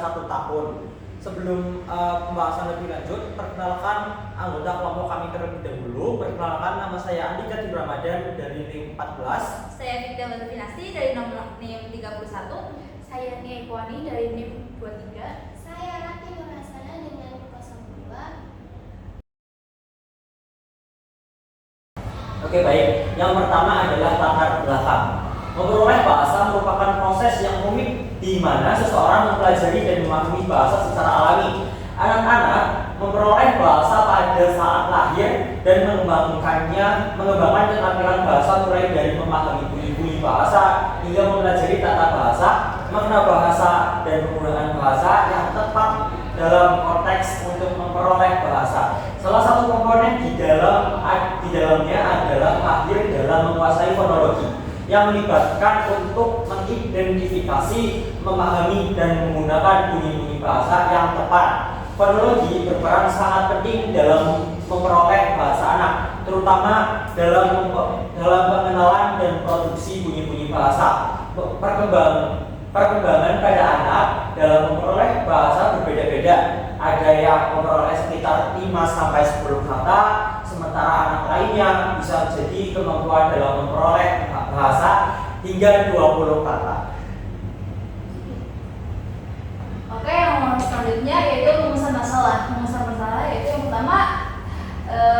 1 tahun. Sebelum pembahasan lebih lanjut, perkenalkan anggota kelompok kami terlebih dahulu. Perkenalkan, nama saya Andika Tidur Ramadan dari NIM 14. Saya Fikda Batubinasti dari nomor NIM 31. Saya Nia Ikwani dari NIM 23. Saya Rati Nurhasana dengan 02. Oke, baik. Yang pertama adalah latar belakang. Memperoleh bahasa merupakan proses yang rumit di mana seseorang mempelajari dan memahami bahasa secara alami. Anak-anak memperoleh bahasa pada saat lahir dan mengembangkan keterampilan bahasa mulai dari memahami bunyi-bunyi bahasa hingga mempelajari tata bahasa, makna bahasa, dan penggunaan bahasa yang tepat dalam konteks untuk memperoleh bahasa. Salah satu komponen di dalamnya adalah mahir dalam menguasai fonologi yang melibatkan untuk mengidentifikasi, memahami, dan menggunakan bunyi-bunyi bahasa yang tepat. Fonologi berperan sangat penting dalam memperoleh bahasa anak, terutama dalam pengenalan dan produksi bunyi-bunyi bahasa. Perkembangan pada anak dalam memperoleh bahasa berbeda-beda. Ada yang memperoleh sekitar 5-10 kata, sementara anak lainnya bisa jadi kemampuan dalam memperoleh bahasa hingga 20 kata. Oke, yang selanjutnya yaitu rumusan masalah. Rumusan masalah yaitu yang pertama,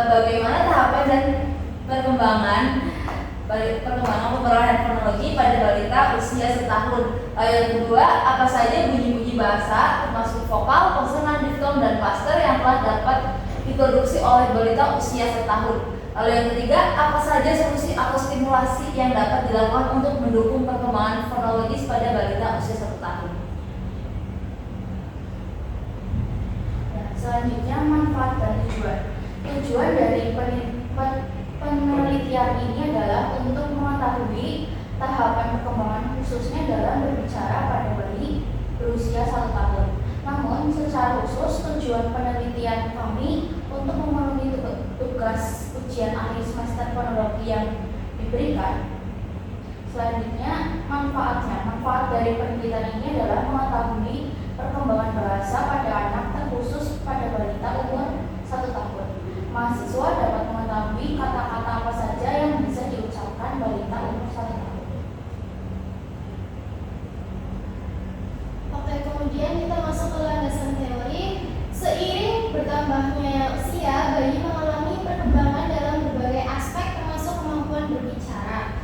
bagaimana tahapan dan perkembangan pemrograman fonologi pada balita usia 1 tahun. Lalu yang kedua, apa saja bunyi-bunyi bahasa termasuk vokal, konsonan, difton, dan klaster yang telah dapat diproduksi oleh balita usia 1 tahun. Lalu yang ketiga, apa saja solusi atau stimulasi yang dapat dilakukan untuk mendukung perkembangan fonologis pada balita usia 1 tahun. Selanjutnya, manfaat dan tujuan. Tujuan dari penelitian ini adalah untuk mengetahui tahapan perkembangan khususnya dalam berbicara pada bayi berusia 1 tahun. Namun, secara khusus tujuan penelitian kami untuk memenuhi tugas ujian akhir semester fonologi yang diberikan. Selanjutnya, manfaatnya. Manfaat dari penelitian ini adalah mengetahui perkembangan bahasa pada anak terkhusus pada balita umur 1 tahun. Mahasiswa dapat mengetahui kata-kata apa saja yang bisa diucapkan balita umur 1 tahun. Oke, kemudian kita masuk ke landasan teori. Seiring bertambahnya usia, bayi mengalami perkembangan dalam berbagai aspek termasuk kemampuan berbicara.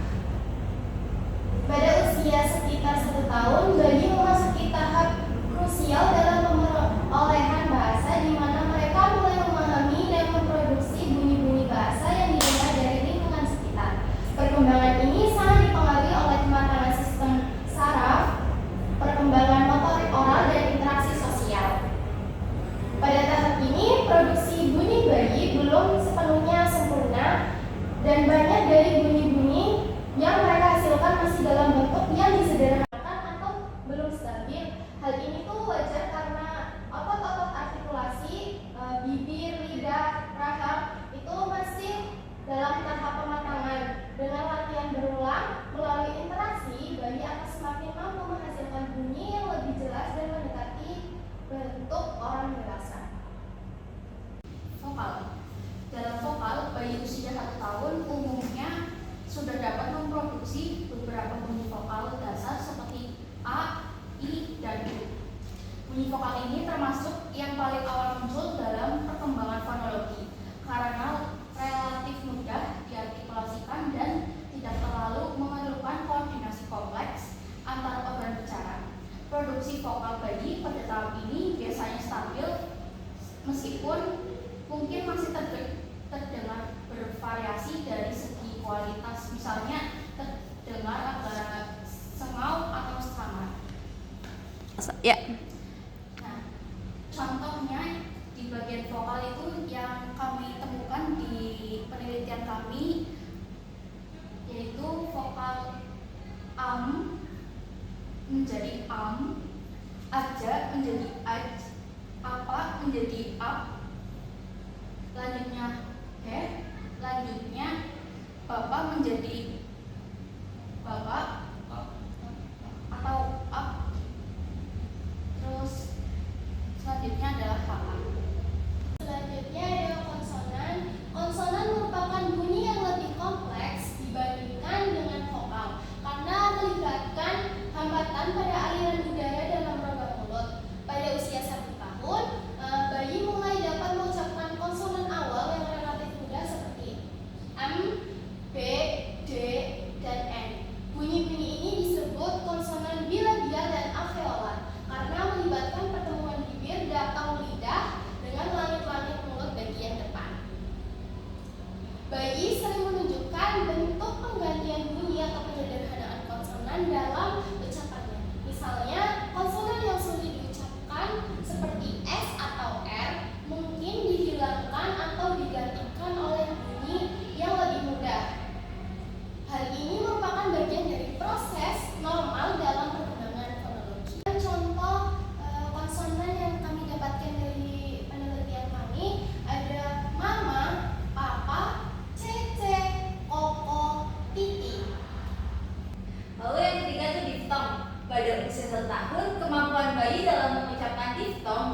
Pada usia sekitar 1 tahun, bayi memasuki tahap krusial dalam pemerolehan bahasa di mana mereka mulai memahami dan memproduksi bunyi-bunyi bahasa yang didengar dari lingkungan sekitar. Perkembangan ini sangat dipengaruhi oleh kematangan sistem saraf, perkembangan motorik oral, dan interaksi sosial. Pada tahap ini, produksi bunyi bayi belum sepenuhnya sempurna dan banyak dari bunyi-bunyi yang mereka hasilkan masih dalam bentuk yang disederhanakan atau belum stabil. Hal ini tuh wajar karena otot-otot artikulasi, bibir, lidah, rahang itu masih dalam tahap pematangan. Dengan latihan berulang melalui interaksi, bayi akan semakin mampu menghasilkan bunyi yang lebih jelas dan mendekati bentuk orang dewasa. Vokal. Dalam vokal, bayi usia 1 tahun umumnya sudah dapat memproduksi beberapa bunyi vokal dasar seperti A, I, dan U. Bunyi vokal ini termasuk yang paling awal muncul dalam perkembangan fonologi karena relatif mudah diartikulasikan dan tidak terlalu memerlukan koordinasi kompleks antar organ bicara. Produksi vokal bayi pada tahap ini biasanya stabil meskipun mungkin masih terdengar bervariasi dari segi kualitas, misalnya terdengar antara sengau atau sangat. Ya. Nah, contohnya di bagian vokal itu yang kami temukan di penelitian kami yaitu vokal am menjadi am, aja menjadi aj, apa menjadi ap, lanjutnya he, lanjutnya bapak menjadi bapak atau ap, terus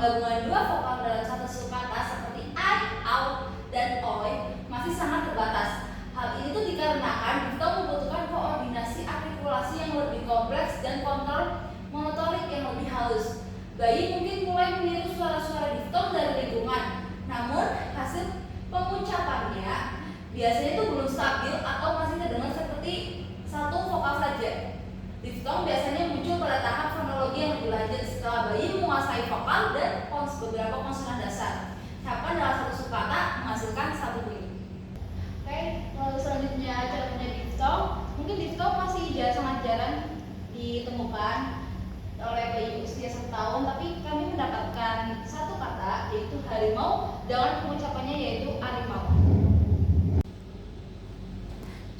penggabungan dua vokal dalam satu sukata seperti I, au, dan oi masih sangat terbatas. Hal ini tuh dikarenakan diftong membutuhkan koordinasi artikulasi yang lebih kompleks dan kontrol motorik yang lebih halus. Bayi mungkin mulai meniru suara-suara diftong dari lingkungan, namun hasil pengucapannya biasanya itu belum stabil atau masih terdengar seperti satu vokal saja. Diftong biasanya muncul pada tahap fonologi yang lebih lanjut setelah bayi menguasai vokal dan beberapa konsonan dasar. Tahapan dalam satu sukata menghasilkan satu bunyi. Oke, lalu selanjutnya cara punya diftong. Mungkin diftong masih sangat jarang ditemukan oleh bayi usia 1 tahun, tapi kami mendapatkan satu kata yaitu harimau dengan pengucapannya yaitu arimau.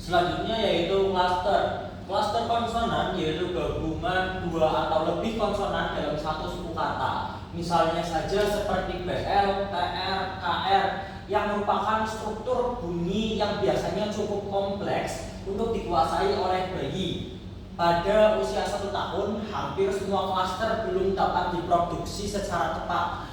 Selanjutnya yaitu klaster. Klaster konsonan yaitu gabungan dua atau lebih konsonan dalam satu suku kata. Misalnya saja seperti BL, TR, KR yang merupakan struktur bunyi yang biasanya cukup kompleks untuk dikuasai oleh bayi. Pada usia 1 tahun, hampir semua klaster belum dapat diproduksi secara tepat.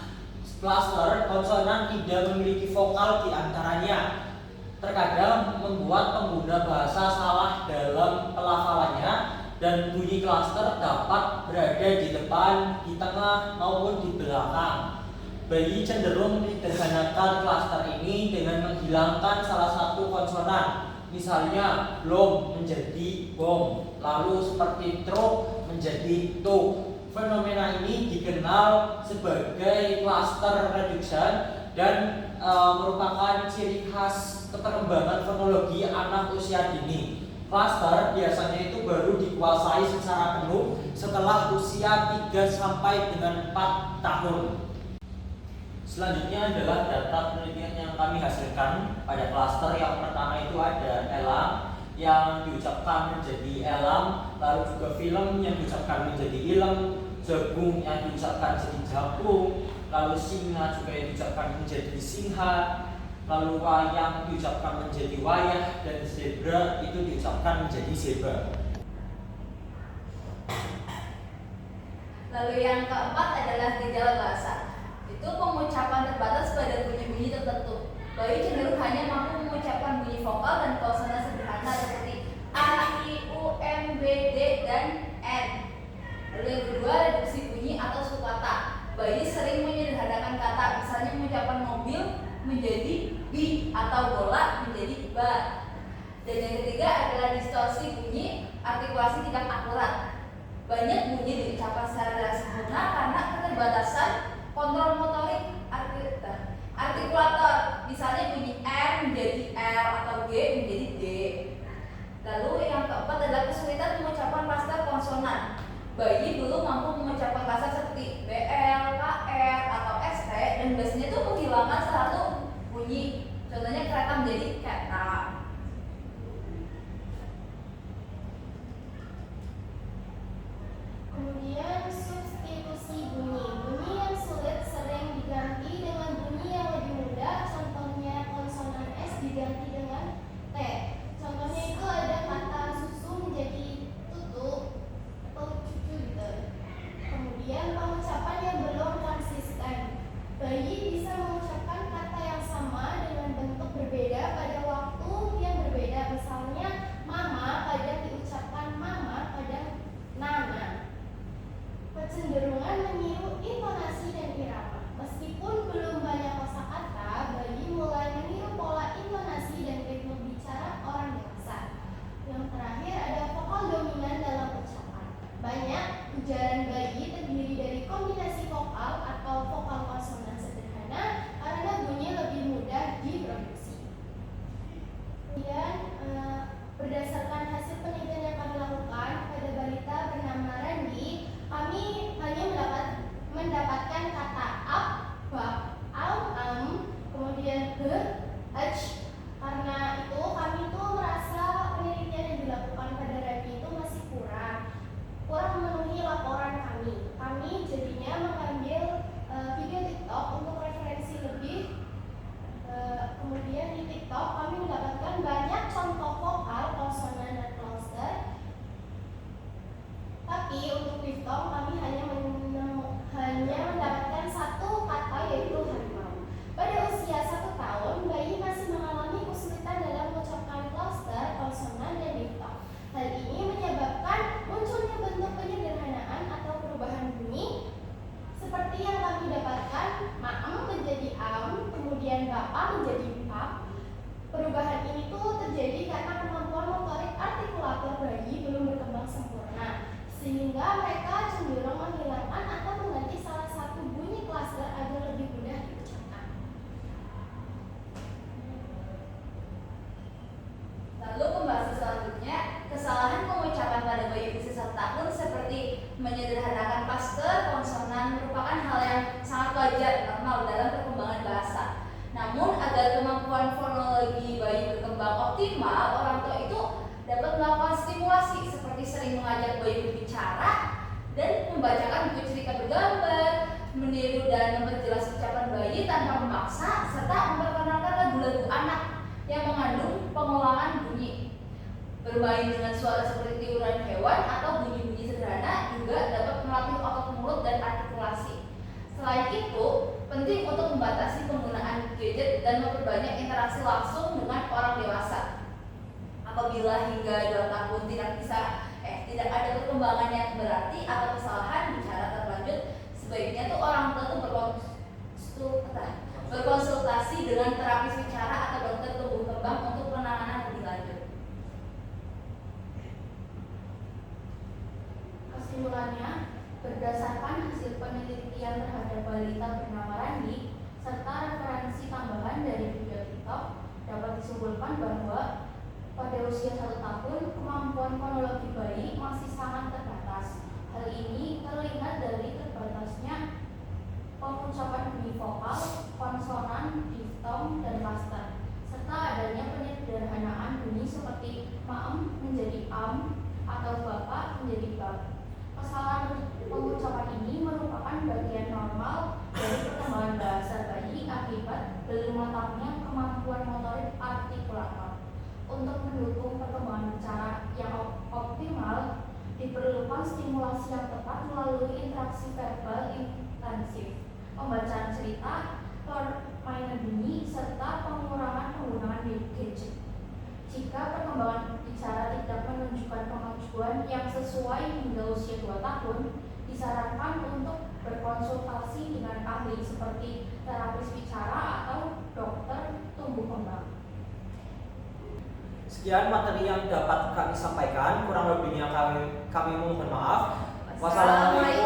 Klaster konsonan tidak memiliki vokal di antaranya. Terkadang membuat pengguna bahasa salah dalam pelafalannya dan bunyi klaster dapat berada di depan, di tengah, maupun di belakang. Bayi cenderung menyederhanakan klaster ini dengan menghilangkan salah satu konsonan. Misalnya lom menjadi bom, lalu seperti truk menjadi tuk. Fenomena ini dikenal sebagai cluster reduction dan merupakan ciri khas keterkembangan fonologi anak usia dini. Cluster biasanya itu baru dikuasai secara penuh setelah usia 3 sampai dengan 4 tahun. Selanjutnya adalah data penelitian yang kami hasilkan. Pada klaster yang pertama itu ada elang yang diucapkan menjadi elam, lalu juga film yang diucapkan menjadi ilem, jagung yang diucapkan jadi jagung, lalu singa juga yang diucapkan menjadi singha, lalu wayang diucapkan menjadi wayah, dan zebra itu diucapkan menjadi zebra. Lalu yang keempat adalah gejala bahasa. Itu pengucapan terbatas pada bunyi-bunyi tertentu. Bayi cenderung hanya mampu mengucapkan bunyi vokal dan konsonan sederhana seperti A, I, U, M, B, D, dan N. Lalu yang kedua, reduksi bunyi atau sukata. Bayi sering menyederhanakan kata, misalnya mengucapkan mobil menjadi bi atau bola menjadi ba. Dan yang ketiga adalah distorsi bunyi, artikulasi tidak akurat. Banyak bunyi diucapkan secara sempurna karena keterbatasan kontrol motorik artikulator. Misalnya bunyi R menjadi L atau G menjadi D. Lalu yang keempat adalah kesulitan mengucapkan klaster konsonan. Bayi belum mampu mengucapkan klaster seperti BL, KR, atau ST, dan biasanya itu kehilangan satu bunyi. Contohnya kereta menjadi kereta. Kemudian substitusi bunyi. Bunyi yang sulit sering diganti dengan bunyi yang lebih mudah. Contohnya konsonan S diganti dengan T. Contohnya itu ada kata susu menjadi tutu atau cucu gitu. Kemudian pengucapan yang belum konsisten. Bayi bisa mengucapkan kata yang sama dengan bentuk berbeda pada waktu yang berbeda. Misalnya mama kadang diucapkan mama, kadang nana. Kecenderungan meniru intonasi dan irama. Meskipun belum banyak kosakata, bayi mulai meniru pola intonasi dan ritme bicara orang dewasa. Yang terakhir ada vokal dominan dalam ucapan. Banyak ujaran bayi terdiri dari kombinasi vokal atau vokal konsonan sederhana karena bunyi lebih mudah diproduksi. Kemudian berdasarkan hasil penelitian yang kami lakukan pada balita bernama Randy, kami hanya mendapatkan kata up, bab, au, kemudian ach. Karena itu kami merasa penelitian yang dilakukan pada Randy itu masih kurang memenuhi laporan kami. Kami jadinya mengambil video TikTok untuk referensi lebih. Kemudian di TikTok kami mendapatkan banyak contoh vokal, konsonan, dan cluster. Tapi untuk diftong kami hanya mendapatkan kami dapatkan, ma'am menjadi am, kemudian bapak menjadi pap. Perubahan ini tuh terjadi karena kemampuan motorik artikulator bayi belum berkembang sempurna, sehingga mereka cenderung menghilangkan atau mengganti salah satu bunyi klaster agar lebih mudah diucapkan. Lalu pembahasan selanjutnya, kesalahan pengucapan pada bayi usia 1 tahun seperti menyederhanakan paster konsonan merupakan hal yang sangat wajar normal dalam perkembangan bahasa. Namun agar kemampuan fonologi bayi berkembang optimal, orang tua itu dapat melakukan stimulasi seperti sering mengajak bayi berbicara dan membacakan buku cerita bergambar, meniru dan memperjelas ucapan bayi tanpa memaksa, serta memperkenalkan lagu-lagu anak yang mengandung pengulangan bunyi. Bermain dengan suara seperti tiuran hewan atau bunyi-bunyi sederhana juga dapat melatih otot mulut dan artikulasi. Selain itu, penting untuk membatasi penggunaan gadget dan memperbanyak interaksi langsung dengan orang dewasa. Apabila hingga 2 tahun tidak ada perkembangan yang berarti atau kesalahan bicara terlanjut, sebaiknya tuh orang tua tuh berkonsultasi dengan terapis bicara atau dokter tumbuh kembang untuk penanganan lebih lanjut. Kesimpulannya, berdasarkan hasil penelitian terhadap balita bernama Randi serta referensi tambahan dari video TikTok, dapat disimpulkan bahwa pada usia 1 tahun kemampuan fonologi bayi masih sangat terbatas. Hal ini terlihat dari terbatasnya pengucapan bunyi vokal, konsonan, diftong, dan paster, serta adanya penyederhanaan bunyi seperti ma'am menjadi am atau bapak menjadi bab. Kesalahan pengucapan ini merupakan bagian normal dari perkembangan bahasa bayi akibat belum matangnya kemampuan motorik artikulator. Untuk mendukung perkembangan bicara yang optimal, diperlukan stimulasi yang tepat melalui interaksi verbal intensif, pembacaan cerita, permainan bunyi, serta pengurangan penggunaan gadget. Jika perkembangan bicara tidak menunjukkan kemajuan yang sesuai hingga usia 2 tahun, disarankan untuk berkonsultasi dengan ahli seperti terapis bicara atau dokter tumbuh kembang. Sekian materi yang dapat kami sampaikan, kurang lebihnya kami mohon maaf. Wassalamualaikum